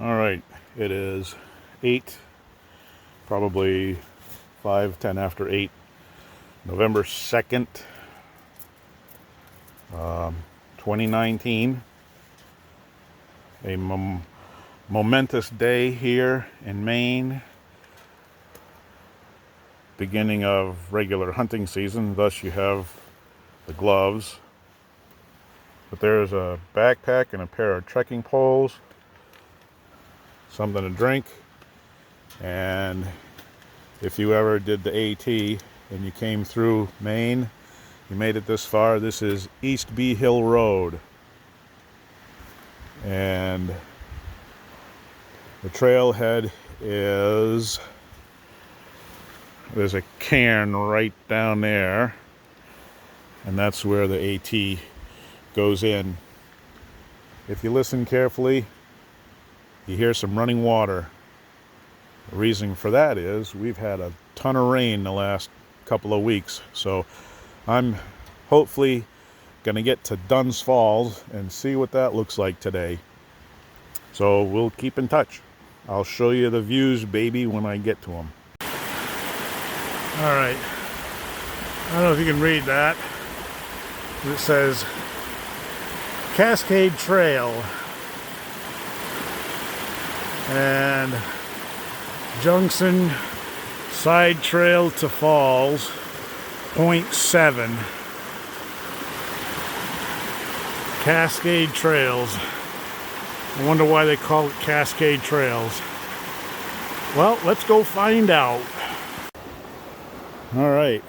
All right, it is 8, probably 5:10 after 8, November 2nd, 2019. A momentous day here in Maine. Beginning of regular hunting season, thus you have the gloves. But there's a backpack and a pair of trekking poles, something to drink, and if you ever did the AT and you came through Maine, you made it this far, this is East Bee Hill Road. And the trailhead is, there's a cairn right down there, and that's where the AT goes in. If you listen carefully, you hear some running water. The reason for that is we've had a ton of rain the last couple of weeks, so I'm hopefully going to get to Dunn's Falls and see what that looks like today. So we'll keep in touch. I'll show you the views, baby, when I get to them. All right. I don't know if you can read that. It says Cascade Trail and Junction Side Trail to Falls, 0.7. Cascade Trails. I wonder why they call it Cascade Trails. Well, let's go find out. All right.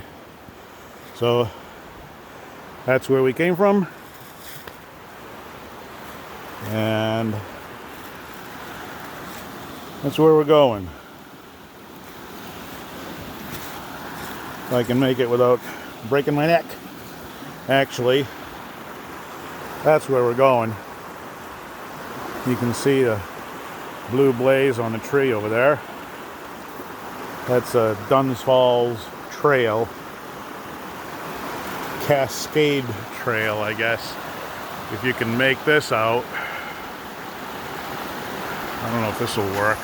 So that's where we came from. And that's where we're going. If I can make it without breaking my neck. Actually, that's where we're going. You can see the blue blaze on the tree over there. That's a Dunn's Falls Trail. Cascade Trail, I guess. If you can make this out. I don't know if this will work.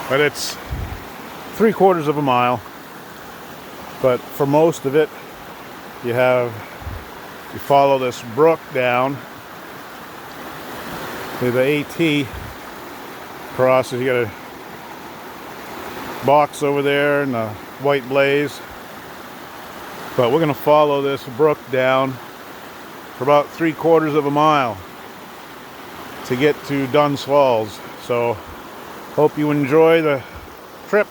But it's 3/4 of a mile. But for most of it, you follow this brook down to the AT crosses. You got a box over there and a white blaze. But we're going to follow this brook down for about 3/4 of a mile to get to Dunn's Falls. So hope you enjoy the trip.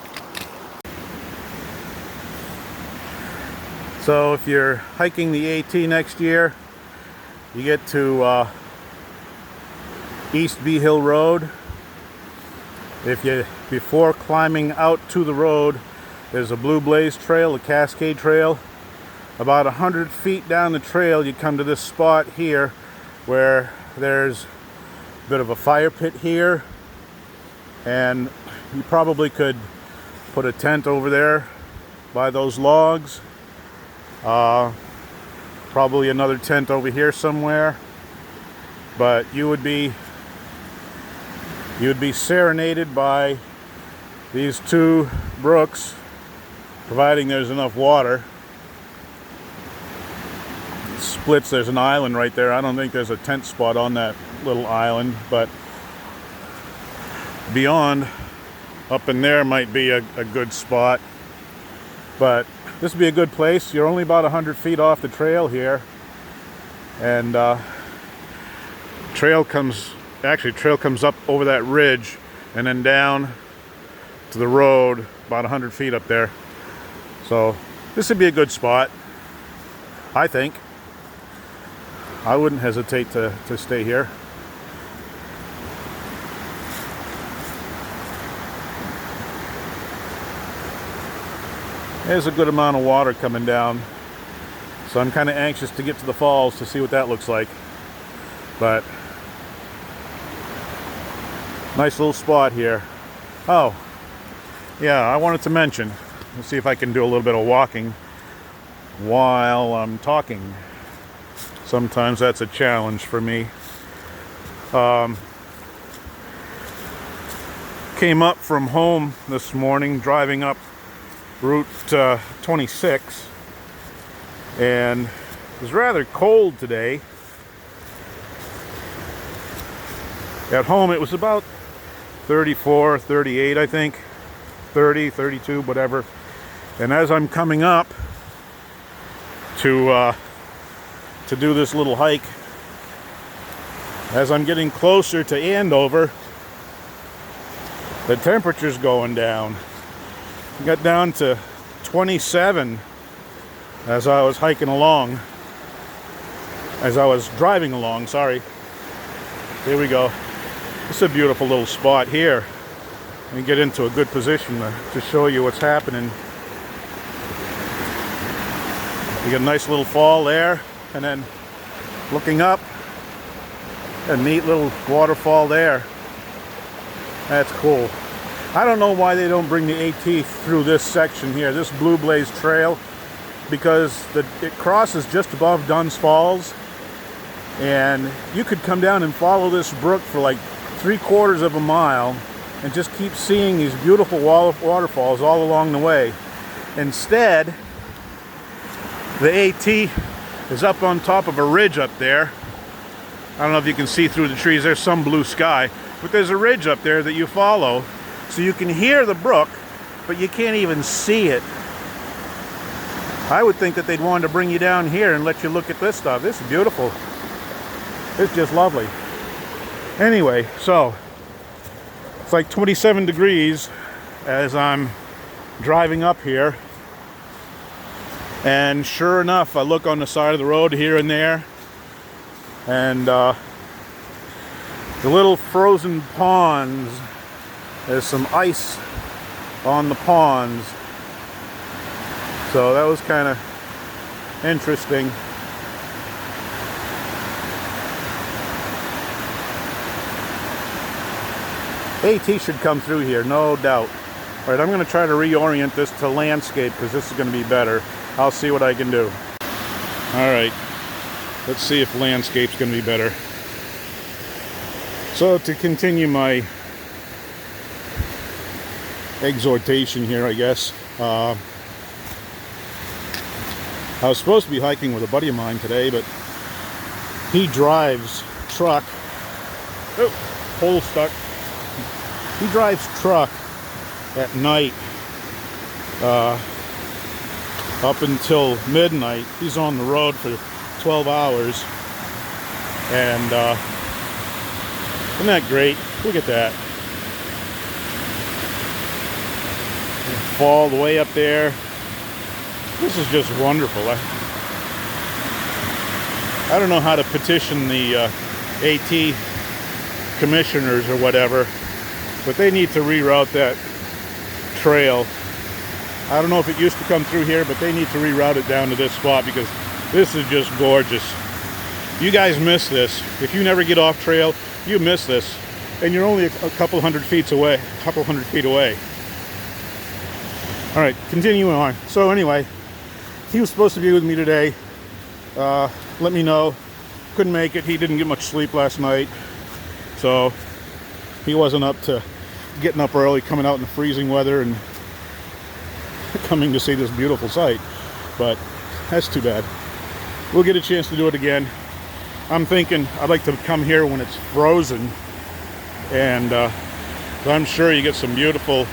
So if you're hiking the AT next year, you get to East Bee Hill Road. Before climbing out to the road, there's a Blue Blaze Trail, a Cascade Trail. About 100 feet down the trail, you come to this spot here where there's a bit of a fire pit here, and you probably could put a tent over there by those logs. Probably another tent over here somewhere, but you would be serenaded by these two brooks, providing there's enough water. It splits, there's an island right there. I don't think there's a tent spot on that little island, but beyond, up in there might be a good spot. But this would be a good place. You're only about 100 feet off the trail here, and trail comes up over that ridge and then down to the road about 100 feet up there. So this would be a good spot, I think. I wouldn't hesitate to stay here. There's a good amount of water coming down, so I'm kind of anxious to get to the falls to see what that looks like. But nice little spot here. Oh, yeah, I wanted to mention, let's see if I can do a little bit of walking while I'm talking. Sometimes that's a challenge for me. Came up from home this morning, driving up Route 26, and it was rather cold today. At home it was about 34, 38, I think, 30, 32, whatever. And as I'm coming up to do this little hike, as I'm getting closer to Andover, the temperature's going down. It got down to 27 as I was hiking along, as I was driving along, sorry. Here we go. It's a beautiful little spot here. Let me get into a good position to show you what's happening. You get a nice little fall there, and then looking up, a neat little waterfall there. That's cool. I don't know why they don't bring the AT through this section here, this Blue Blaze Trail, because it crosses just above Dunn's Falls, and you could come down and follow this brook for like 3/4 of a mile and just keep seeing these beautiful waterfalls all along the way. Instead, the AT is up on top of a ridge up there. I don't know if you can see through the trees. There's some blue sky, but there's a ridge up there that you follow, so you can hear the brook, but you can't even see it. I would think that they'd want to bring you down here and let you look at this stuff. This is beautiful. It's just lovely. Anyway, so it's like 27 degrees as I'm driving up here, and sure enough, I look on the side of the road here and there, and the little frozen ponds, there's some ice on the ponds, so that was kind of interesting. AT should come through here, no doubt. All right, I'm going to try to reorient this to landscape because this is going to be better. I'll see what I can do. All right, let's see if landscape's going to be better. So to continue my exhortation here, I guess, I was supposed to be hiking with a buddy of mine today, but he drives truck. Oh, pole stuck. He drives truck at night up until midnight. He's on the road for 12 hours. And isn't that great? Look at that. Fall the way up there. This is just wonderful. I don't know how to petition the AT commissioners or whatever, but they need to reroute that trail. I don't know if it used to come through here, but they need to reroute it down to this spot because this is just gorgeous. You guys miss this. If you never get off trail, you miss this, and you're only a couple hundred feet away. All right, continuing on. So anyway, he was supposed to be with me today. Let me know. Couldn't make it. He didn't get much sleep last night, so he wasn't up to getting up early, coming out in the freezing weather and coming to see this beautiful sight. But that's too bad. We'll get a chance to do it again. I'm thinking I'd like to come here when it's frozen, and I'm sure you get some beautiful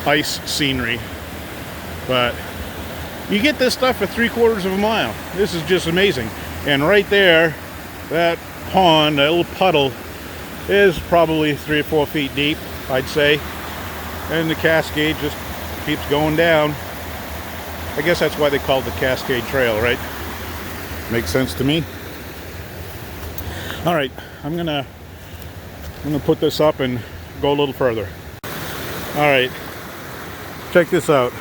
ice scenery. But you get this stuff for 3/4 of a mile. This is just amazing. And right there, that pond, that little puddle, is probably 3 or 4 feet deep, I'd say. And the cascade just keeps going down. I guess that's why they call it the Cascade Trail, right? Makes sense to me. All right, I'm gonna put this up and go a little further. All right, check this out.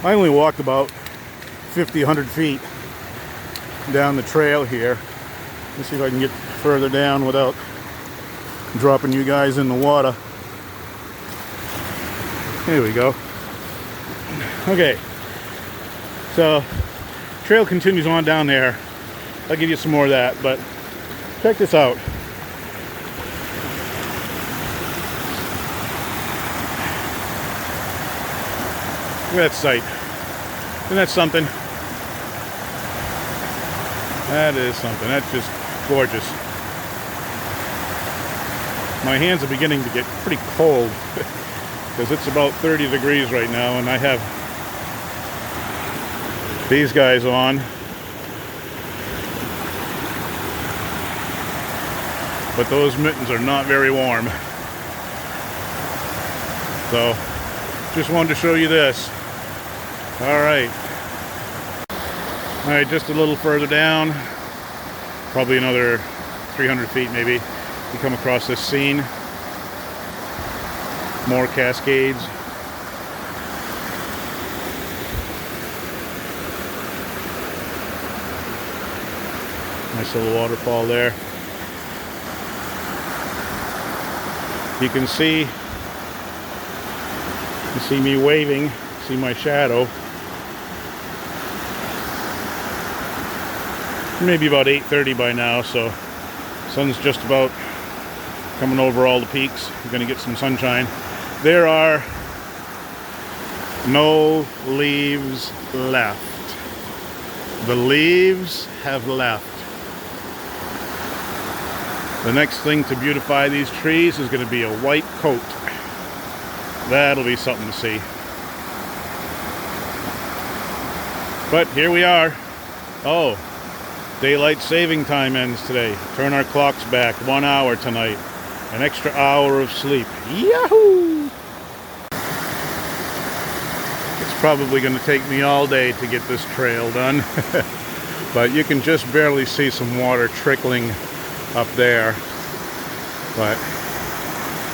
I only walked about 50, 100 feet down the trail here. Let's see if I can get further down without dropping you guys in the water. Here we go. Okay, so trail continues on down there. I'll give you some more of that, but check this out. Look at that sight. Isn't that something? That is something. That's just gorgeous. My hands are beginning to get pretty cold because it's about 30 degrees right now, and I have these guys on. But those mittens are not very warm. So, just wanted to show you this. Alright. Alright, just a little further down, probably another 300 feet maybe, you come across this scene. More cascades. Nice little waterfall there. You can see me waving, see my shadow. Maybe about 8:30 by now, so sun's just about coming over all the peaks. We're going to get some sunshine. There are no leaves left. The leaves have left. The next thing to beautify these trees is going to be a white coat. That'll be something to see. But here we are. Oh, daylight saving time ends today. Turn our clocks back 1 hour tonight. An extra hour of sleep. Yahoo! It's probably going to take me all day to get this trail done. But you can just barely see some water trickling up there. But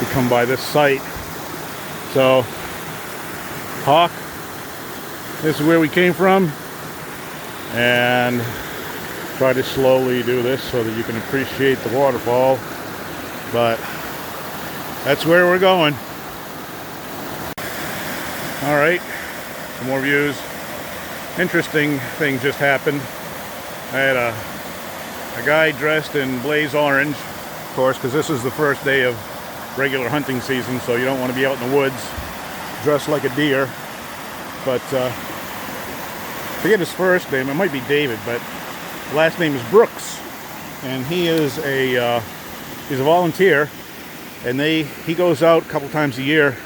we come by this site. So, Hawk, this is where we came from. And try to slowly do this so that you can appreciate the waterfall. But that's where we're going. Alright, some more views. Interesting thing just happened. I had a guy dressed in blaze orange, of course, because this is the first day of regular hunting season, so you don't want to be out in the woods dressed like a deer. But I forget his first name, it might be David, but last name is Brooks, and he is he's a volunteer, and he goes out a couple times a year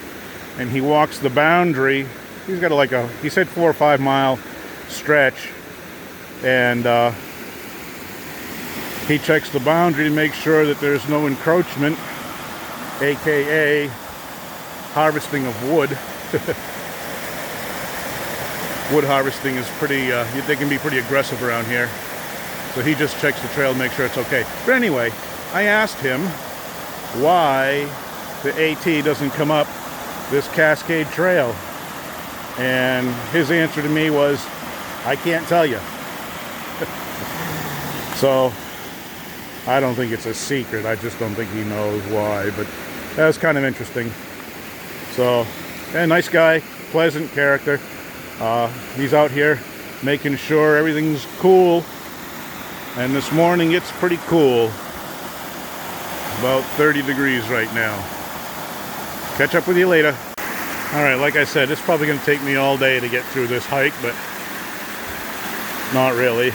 and he walks the boundary. He's got he said 4 or 5 mile stretch, and he checks the boundary to make sure that there's no encroachment, aka harvesting of wood. Wood harvesting is pretty, they can be pretty aggressive around here. So he just checks the trail to make sure it's okay. But anyway, I asked him why the AT doesn't come up this Cascade Trail. And his answer to me was, I can't tell you. So, I don't think it's a secret. I just don't think he knows why. But that was kind of interesting. So, yeah, nice guy, pleasant character. He's out here making sure everything's cool. And this morning it's pretty cool. About 30 degrees right now. Catch up with you later. Alright, like I said, it's probably going to take me all day to get through this hike, but not really.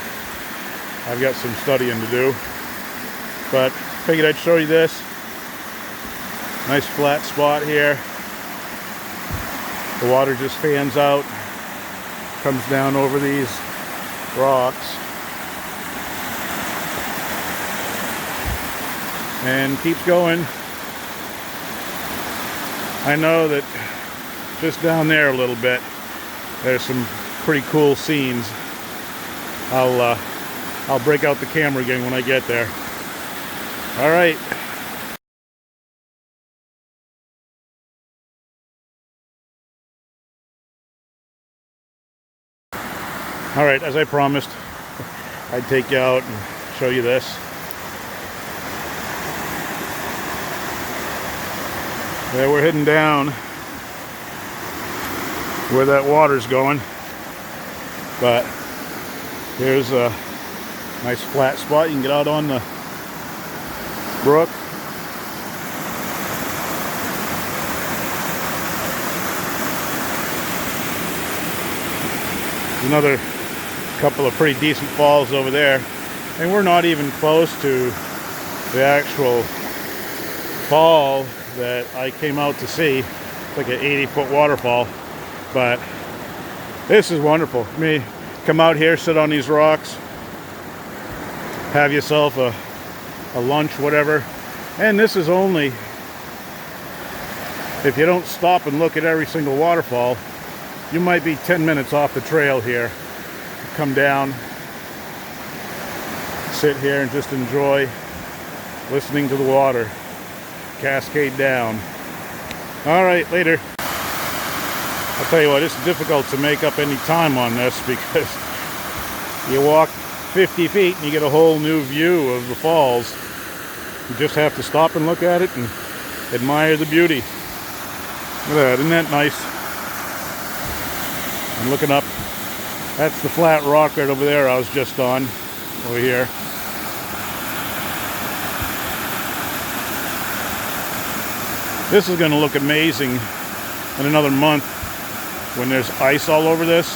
I've got some studying to do. But figured I'd show you this. Nice flat spot here. The water just fans out, comes down over these rocks, and keeps going. I know that just down there a little bit, there's some pretty cool scenes. I'll break out the camera again when I get there. All right. All right, as I promised, I'd take you out and show you this. Yeah, we're heading down where that water's going, but Here's a nice flat spot. You can get out on the brook. Another couple of pretty decent falls over there, and we're not even close to the actual fall that I came out to see. It's like an 80-foot waterfall, but this is wonderful. I mean, come out here, sit on these rocks, have yourself a lunch, whatever, and this is only, if you don't stop and look at every single waterfall, you might be 10 minutes off the trail here. Come down, sit here and just enjoy listening to the water cascade down. All right, later. I'll tell you what, it's difficult to make up any time on this because you walk 50 feet and you get a whole new view of the falls. You just have to stop and look at it and admire the beauty. Look at that, isn't that nice? I'm looking up. That's the flat rock right over there I was just on, over here. This is going to look amazing in another month when there's ice all over this.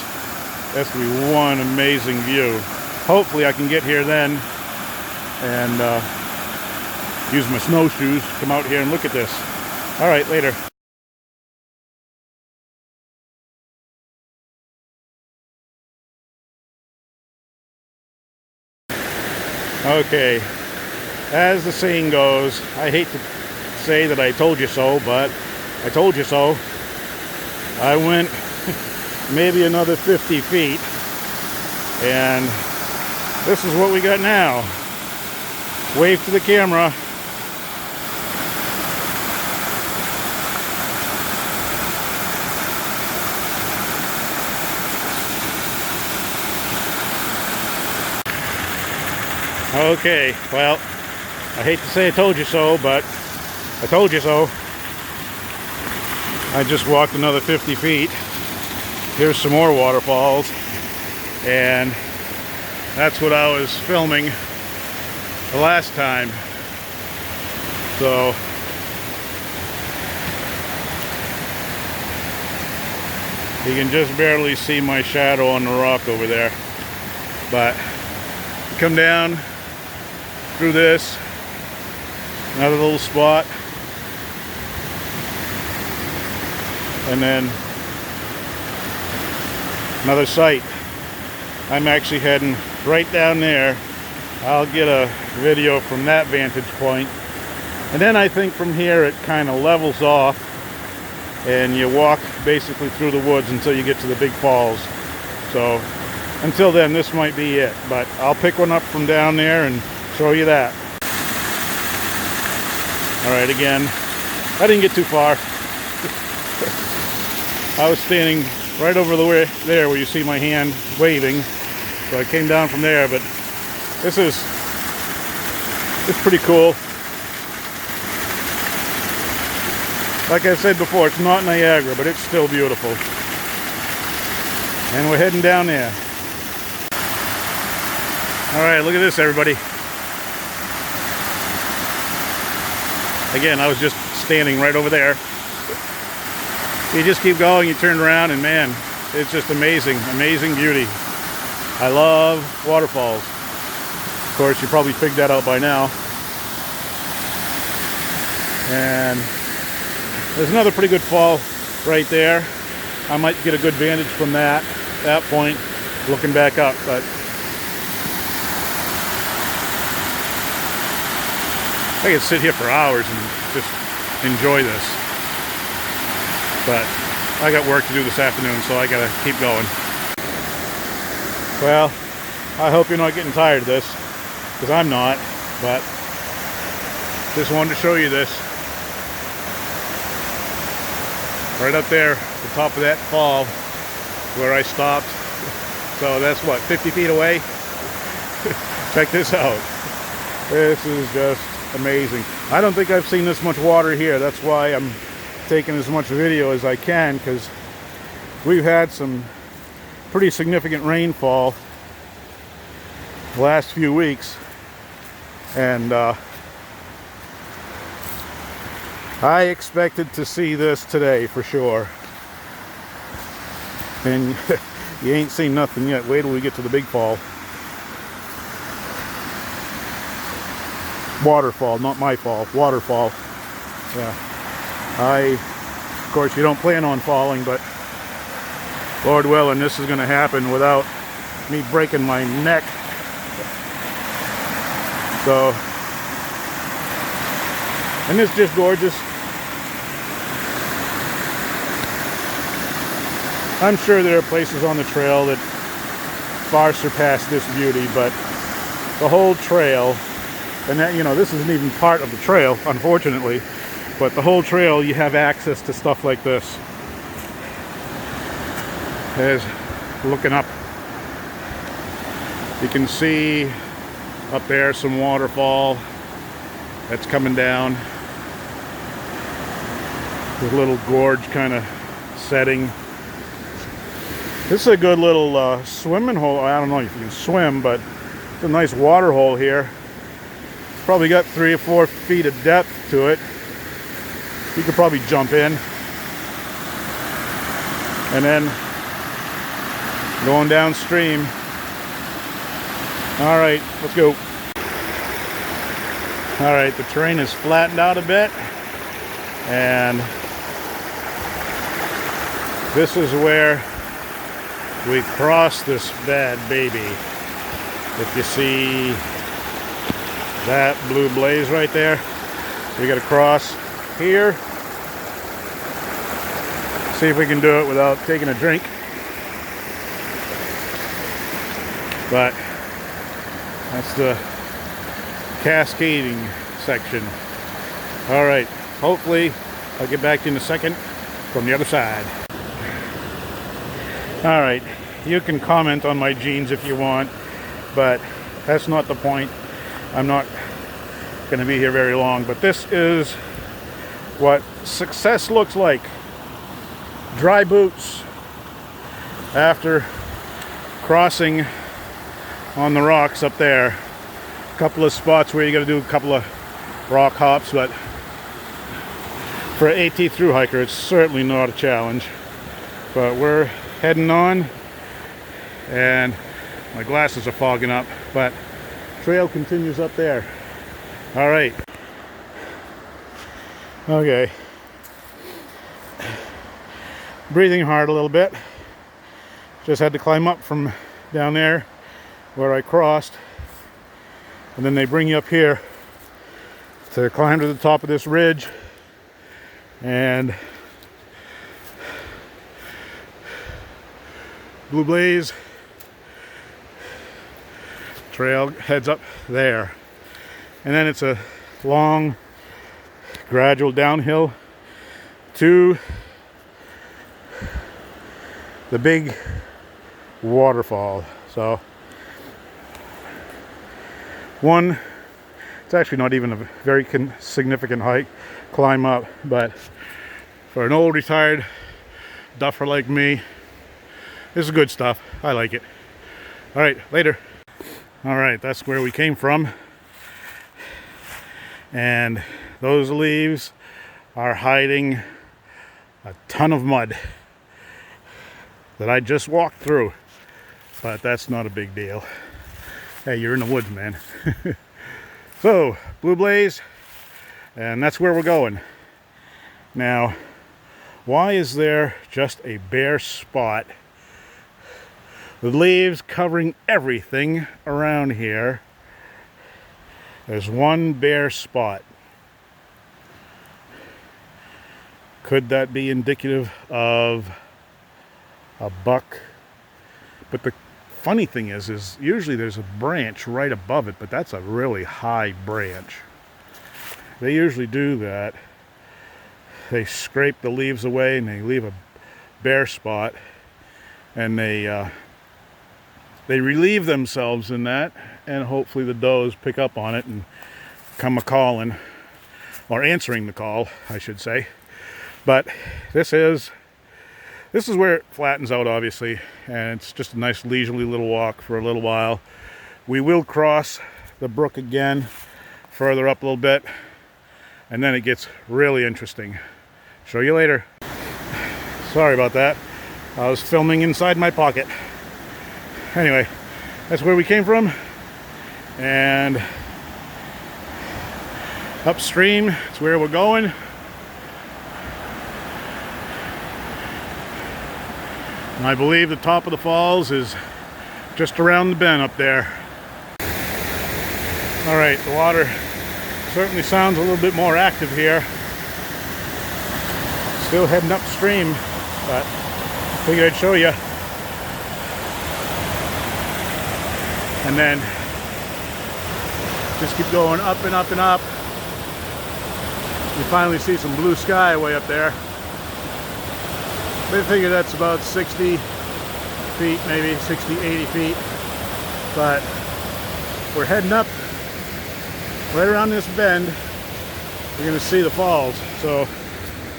That's going to be one amazing view. Hopefully I can get here then and use my snowshoes, come out here and look at this. All right, later. Okay, as the saying goes, I hate to say that I told you so, but I told you so. I went maybe another 50 feet, and this is what we got now. Wave to the camera. Okay, well, I hate to say I told you so, but I told you so. I just walked another 50 feet. Here's some more waterfalls, and that's what I was filming the last time. So you can just barely see my shadow on the rock over there, but come down through this, another little spot, and then another site. I'm actually heading right down there. I'll get a video from that vantage point, and then I think from here it kind of levels off and you walk basically through the woods until you get to the big falls. So until then, this might be it, but I'll pick one up from down there and show you that. All right, again, I didn't get too far. I was standing right over the way there where you see my hand waving, so I came down from there, but it's pretty cool. Like I said before, it's not Niagara, but it's still beautiful. And we're heading down there. All right, look at this, everybody. Again, I was just standing right over there. You just keep going, you turn around, and man, it's just amazing, amazing beauty. I love waterfalls. Of course, you probably figured that out by now. And there's another pretty good fall right there. I might get a good vantage from that point, looking back up, but I could sit here for hours and just enjoy this. But I got work to do this afternoon, so I gotta keep going. Well, I hope you're not getting tired of this, because I'm not, but just wanted to show you this. Right up there, at the top of that fall, where I stopped. So that's what, 50 feet away? Check this out. This is just amazing. I don't think I've seen this much water here. That's why I'm taking as much video as I can, because we've had some pretty significant rainfall the last few weeks, and I expected to see this today for sure. And you ain't seen nothing yet. Wait till we get to the big fall. Waterfall, not my fall. Waterfall. Yeah. Of course, you don't plan on falling, but Lord willing, this is going to happen without me breaking my neck. So, and it's just gorgeous. I'm sure there are places on the trail that far surpass this beauty, but the whole trail, and that, you know, this isn't even part of the trail, unfortunately, but the whole trail, you have access to stuff like this. There's, looking up, you can see up there some waterfall that's coming down. There's a little gorge kind of setting. This is a good little swimming hole. I don't know if you can swim, but it's a nice water hole here. Probably got 3 or 4 feet of depth to it. You could probably jump in. And then going downstream. All right, let's go. All right, the terrain is flattened out a bit. And this is where we cross this bad baby. If you see that blue blaze right there, we got to cross here. See if we can do it without taking a drink. But that's the cascading section. All right, hopefully I'll get back to you in a second from the other side. All right, you can comment on my jeans if you want, but that's not the point. I'm not going to be here very long, but this is what success looks like. Dry boots after crossing on the rocks up there. A couple of spots where you got to do a couple of rock hops, but for an AT through hiker, it's certainly not a challenge. But we're heading on, and my glasses are fogging up, but trail continues up there. All right. Okay. Breathing hard a little bit. Just had to climb up from down there where I crossed, and then they bring you up here to climb to the top of this ridge, and Blue Blaze trail heads up there, and then it's a long gradual downhill to the big waterfall. So it's actually not even a very significant hike, climb up, but for an old retired duffer like me, this is good stuff. I like it. All right, later. All right, that's where we came from. And those leaves are hiding a ton of mud that I just walked through. But that's not a big deal. Hey, you're in the woods, man. So, Blue Blaze, and that's where we're going. Now, why is there just a bare spot with leaves covering everything around here? There's one bare spot. Could that be indicative of a buck? But the funny thing is usually there's a branch right above it, but that's a really high branch. They usually do that. They scrape the leaves away and they leave a bare spot, and they relieve themselves in that, and hopefully the does pick up on it and come a-calling, or answering the call, I should say. But this is where it flattens out, obviously, and it's just a nice leisurely little walk for a little while. We will cross the brook again, further up a little bit, and then it gets really interesting. Show you later. Sorry about that. I was filming inside my pocket. Anyway, that's where we came from, and upstream is where we're going. And I believe the top of the falls is just around the bend up there. All right, the water certainly sounds a little bit more active here. Still heading upstream, but I figured I'd show you. And then just keep going up and up and up. You finally see some blue sky way up there. I figure that's about 60 feet, maybe 60, 80 feet. But we're heading up right around this bend. You're going to see the falls. So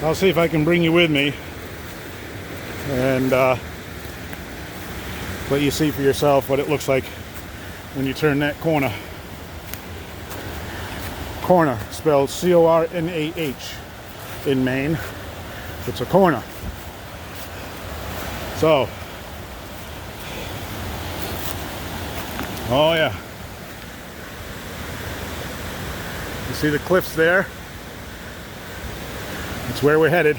I'll see if I can bring you with me and let you see for yourself what it looks like when you turn that corner. Corner, spelled C-O-R-N-A-H in Maine. It's a corner. So, oh yeah. You see the cliffs there? That's where we're headed.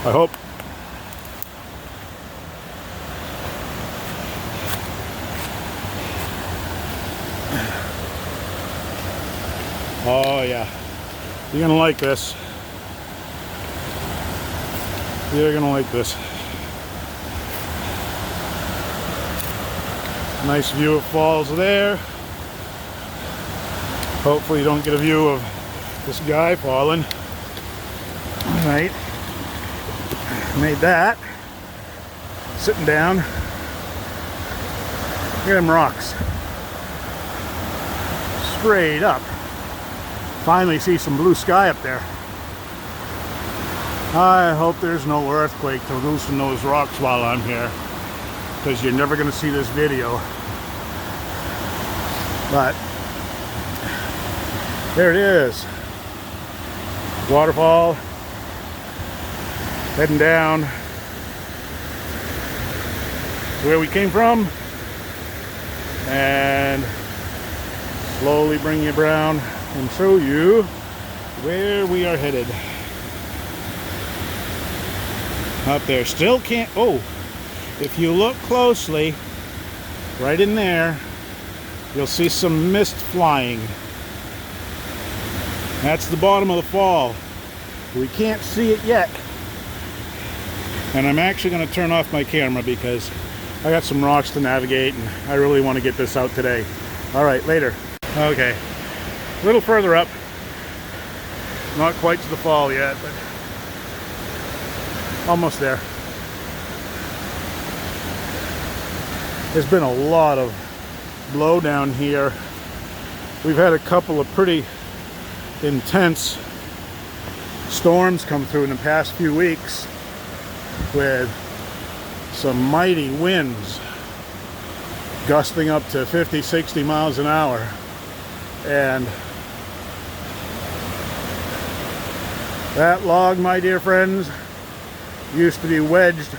I hope. Oh yeah. You're gonna like this. You're gonna like this. Nice view of falls there. Hopefully you don't get a view of this guy falling. All right. Made that. Sitting down. Look at them rocks. Straight up. Finally see some blue sky up there. I hope there's no earthquake to loosen those rocks while I'm here, because you're never going to see this video. But there it is. Waterfall. Heading down where we came from, and slowly bring you around and show you where we are headed. Up there, still can't, oh, if you look closely, right in there, you'll see some mist flying. That's the bottom of the fall. We can't see it yet. And I'm actually going to turn off my camera because I got some rocks to navigate and I really want to get this out today. All right, later. Okay, a little further up. Not quite to the fall yet, but almost there. There's been a lot of blow down here. We've had a couple of pretty intense storms come through in the past few weeks with some mighty winds gusting up to 50, 60 miles an hour. And that log, my dear friends, used to be wedged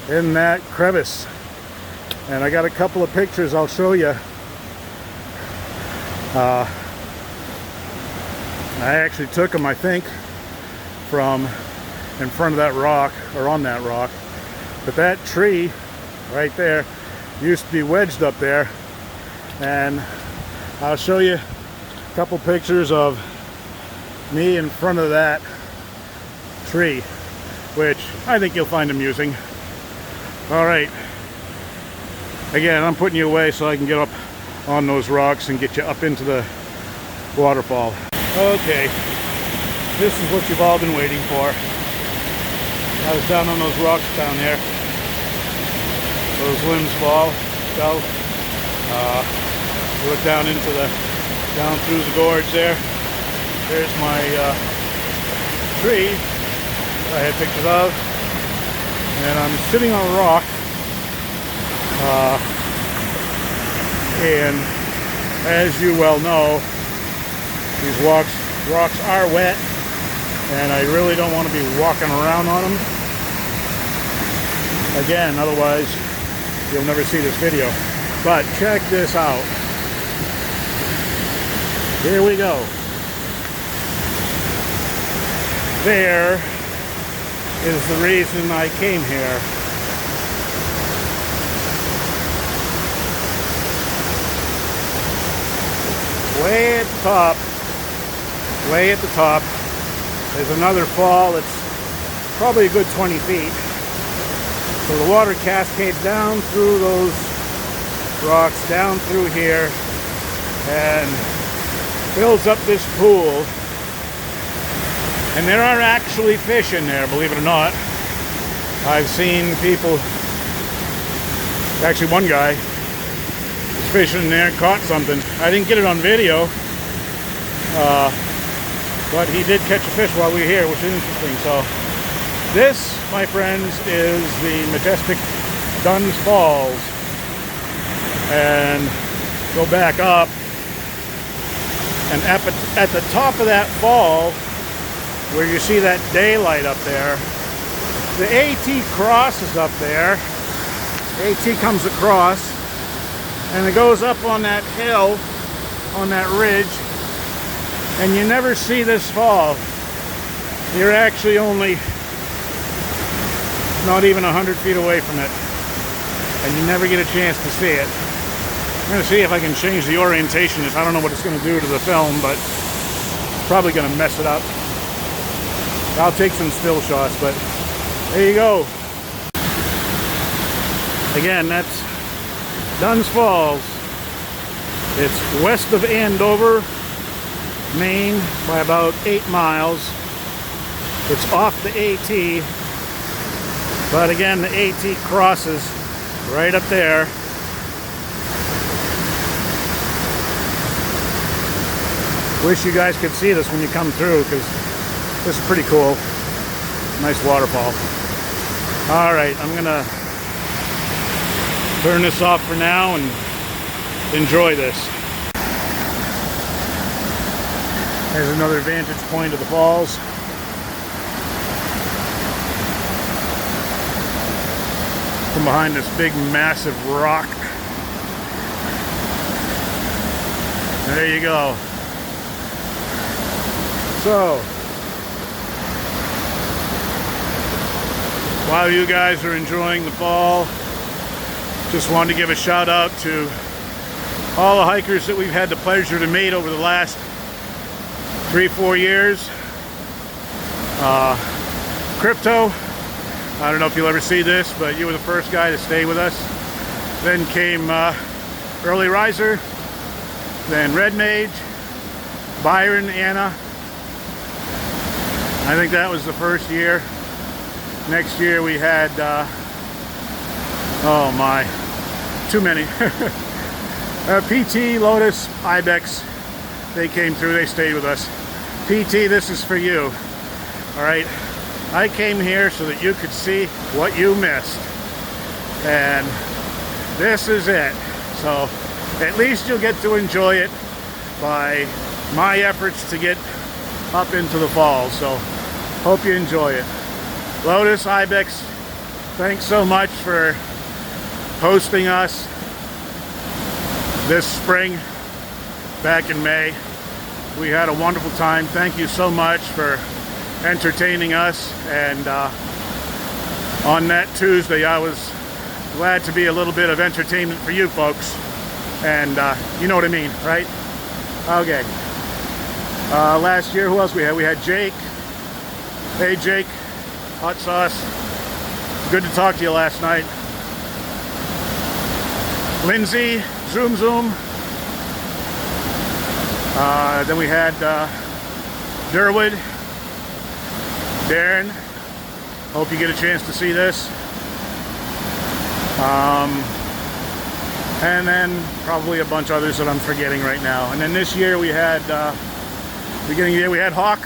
in that crevice. And I got a couple of pictures I'll show you. I actually took them, I think, from in front of that rock, or on that rock. But that tree right there used to be wedged up there. And I'll show you a couple pictures of me in front of that tree, which I think you'll find amusing. All right. Again, I'm putting you away so I can get up on those rocks and get you up into the waterfall. Okay, this is what you've all been waiting for. I was down on those rocks down there. Those limbs fall. Look down into down through the gorge there. There's my tree I had pictures of. And I'm sitting on a rock And as you well know, these rocks are wet, and I really don't want to be walking around on them. Again, otherwise you'll never see this video. But check this out. Here we go. There is the reason I came here. Way at the top, there's another fall that's probably a good 20 feet. So the water cascades down through those rocks, down through here, and fills up this pool. And there are actually fish in there, believe it or not. I've seen people, actually one guy was fishing in there and caught something. I didn't get it on video, but he did catch a fish while we were here, which is interesting. So this, my friends, is the majestic Dunn's Falls. And go back up, and at the top of that fall, where you see that daylight up there, the AT crosses up there. AT comes across, and it goes up on that hill, on that ridge, and you never see this fall. You're actually only not even 100 feet away from it, and you never get a chance to see it. I'm going to see if I can change the orientation. I don't know what it's going to do to the film, but it's probably going to mess it up. I'll take some still shots, but there you go. Again, that's Dunn's Falls. It's west of Andover, Maine, by about 8 miles. It's off the AT, but again, the AT crosses right up there. Wish you guys could see this when you come through, because this is pretty cool. Nice waterfall. All right, I'm gonna turn this off for now and enjoy this. There's another vantage point of the falls. From behind this big, massive rock. There you go. So, while you guys are enjoying the fall, just wanted to give a shout out to all the hikers that we've had the pleasure to meet over the last 3-4 years. Crypto, I don't know if you'll ever see this, but you were the first guy to stay with us. Then came Early Riser, then Red Mage, Byron, Anna. I think that was the first year. Next year we had, oh my, too many. PT, Lotus, Ibex, they came through, they stayed with us. PT, this is for you. All right, I came here so that you could see what you missed. And this is it. So at least you'll get to enjoy it by my efforts to get up into the falls. So hope you enjoy it. Lotus, Ibex, thanks so much for hosting us this spring back in May. We had a wonderful time. Thank you so much for entertaining us. And on that Tuesday, I was glad to be a little bit of entertainment for you folks. And you know what I mean, right? Okay. Last year, who else we had? We had Jake. Hey Jake, Hot Sauce. Good to talk to you last night. Lindsay, Zoom. Then we had Durwood, Darren. Hope you get a chance to see this. And then probably a bunch of others that I'm forgetting right now. And then this year we had, beginning of the year, we had Hawk,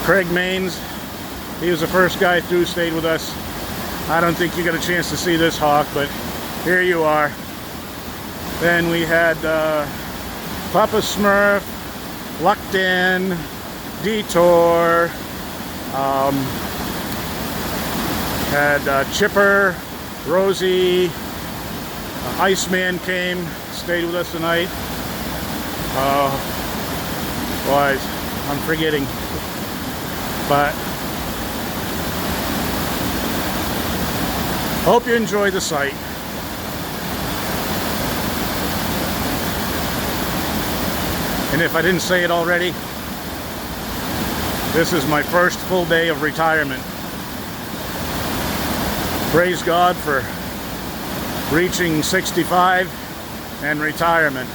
Craig Maines. He was the first guy through, stayed with us. I don't think you got a chance to see this Hawk, but here you are. Then we had Papa Smurf, Luckton, Detour, had Chipper, Rosie, Iceman came, stayed with us tonight. Boys, I'm forgetting. But hope you enjoy the site. And if I didn't say it already, this is my first full day of retirement. Praise God for reaching 65 and retirement.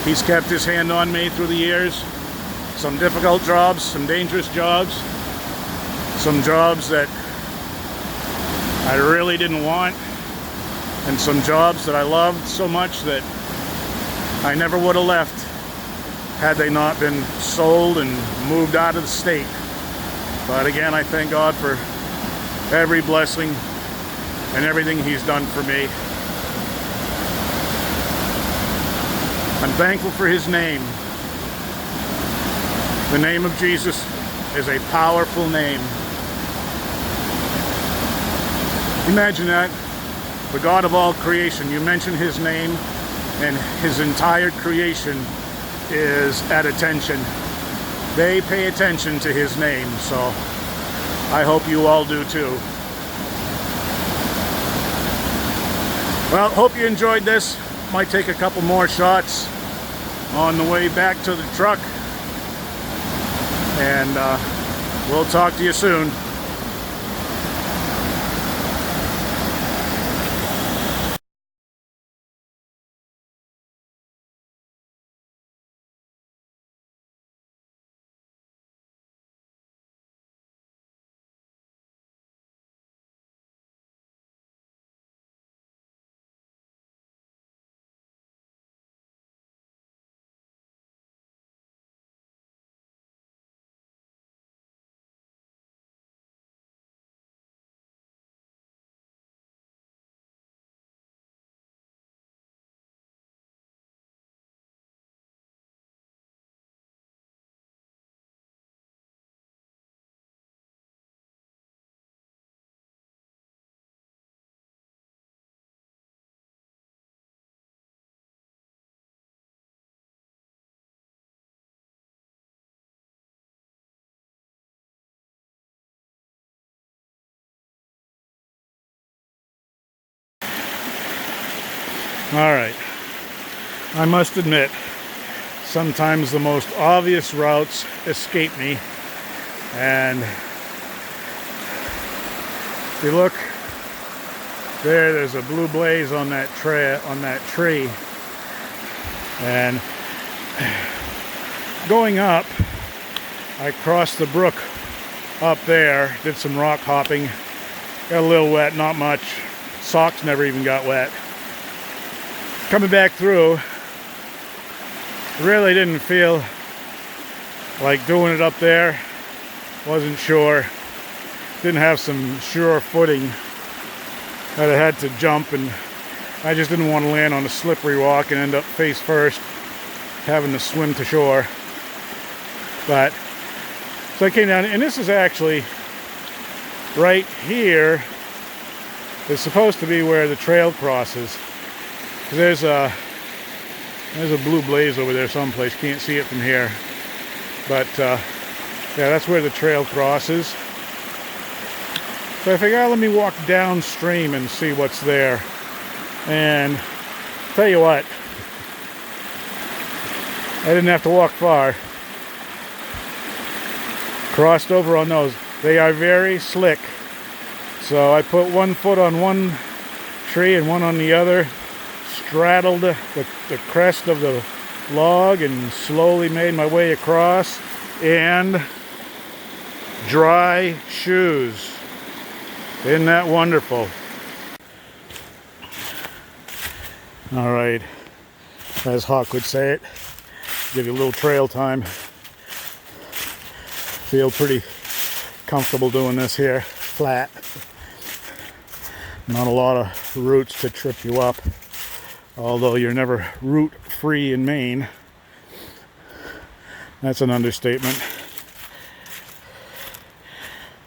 He's kept his hand on me through the years. Some difficult jobs, some dangerous jobs, some jobs that I really didn't want, and some jobs that I loved so much that I never would have left had they not been sold and moved out of the state. But again, I thank God for every blessing and everything He's done for me. I'm thankful for His name. The name of Jesus is a powerful name. Imagine that. The God of all creation, you mention His name and His entire creation is at attention. They pay attention to His name, so I hope you all do too. Well, hope you enjoyed this. Might take a couple more shots on the way back to the truck, and we'll talk to you soon. All right, I must admit, sometimes the most obvious routes escape me, and if you look there, there's a blue blaze on that tree, and going up, I crossed the brook up there, did some rock hopping, got a little wet, not much, socks never even got wet. Coming back through, really didn't feel like doing it up there. Wasn't sure. Didn't have some sure footing that I had to jump, and I just didn't want to land on a slippery rock and end up face first having to swim to shore. But so I came down, and this is actually right here is supposed to be where the trail crosses. There's a blue blaze over there someplace. Can't see it from here, but yeah, that's where the trail crosses. So I figured, let me walk downstream and see what's there. And tell you what, I didn't have to walk far. Crossed over on those. They are very slick. So I put one foot on one tree and one on the other. Straddled the crest of the log and slowly made my way across, and dry shoes. Isn't that wonderful? All right, as Hawk would say it, give you a little trail time. Feel pretty comfortable doing this here, flat. Not a lot of roots to trip you up. Although you're never root free in Maine. That's an understatement.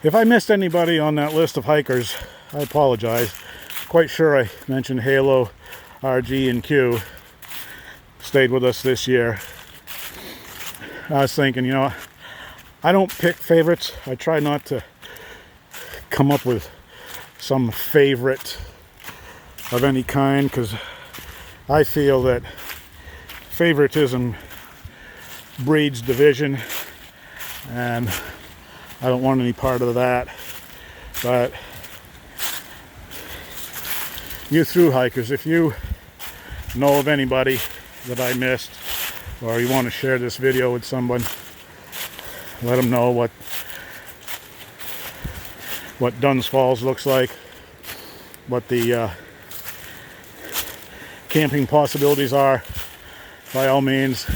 If I missed anybody on that list of hikers, I apologize. Quite sure I mentioned Halo, RG, and Q stayed with us this year. I was thinking, you know, I don't pick favorites. I try not to come up with some favorite of any kind, because I feel that favoritism breeds division, and I don't want any part of that. But you thru hikers, if you know of anybody that I missed, or you want to share this video with someone, let them know what Dunn's Falls looks like, what the camping possibilities are, by all means.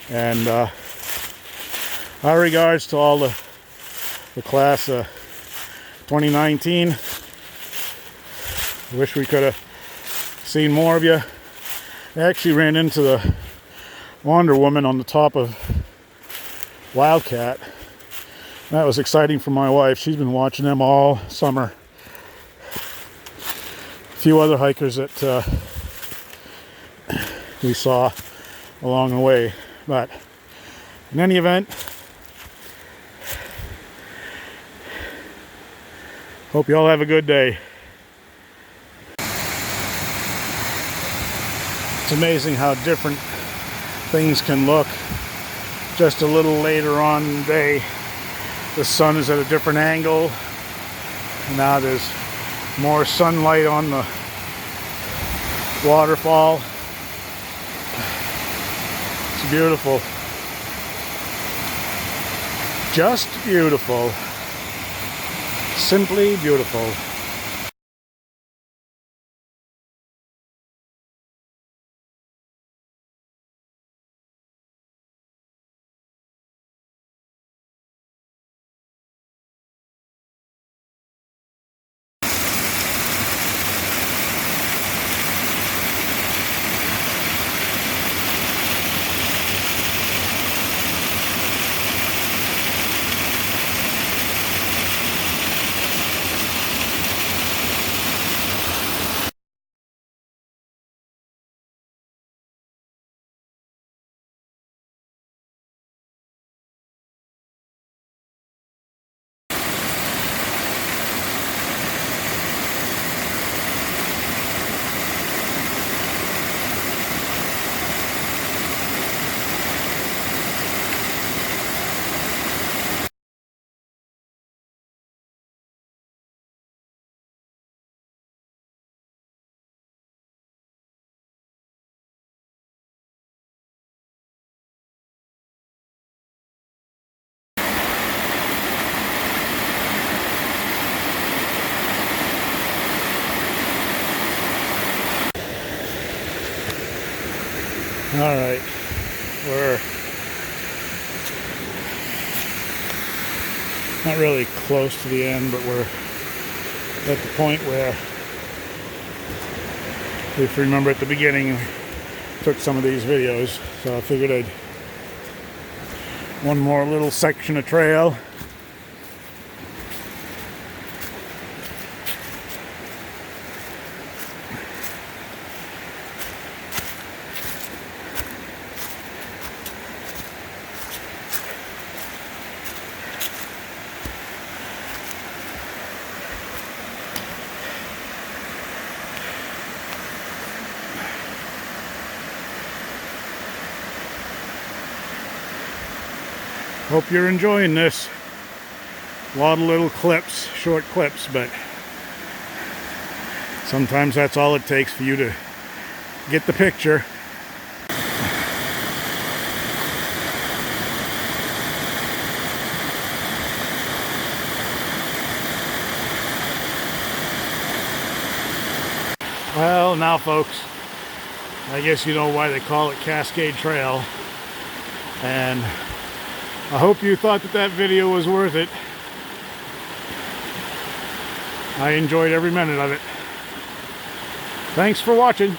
And our regards to all the class 2019. I wish we could have seen more of you. I actually ran into the Wonder Woman on the top of Wildcat. That was exciting for my wife. She's been watching them all summer. A few other hikers that we saw along the way. But in any event, hope you all have a good day. It's amazing how different things can look. Just a little later on in the day, the sun is at a different angle. And now there's more sunlight on the waterfall. It's beautiful. Just beautiful. Simply beautiful. All right, we're not really close to the end, but we're at the point where, if you remember at the beginning, I took some of these videos, so I figured I'd one more little section of trail. Hope you're enjoying this. A lot of little clips, short clips, but sometimes that's all it takes for you to get the picture. Well, now folks, I guess you know why they call it Cascade Trail, and I hope you thought that video was worth it. I enjoyed every minute of it. Thanks for watching.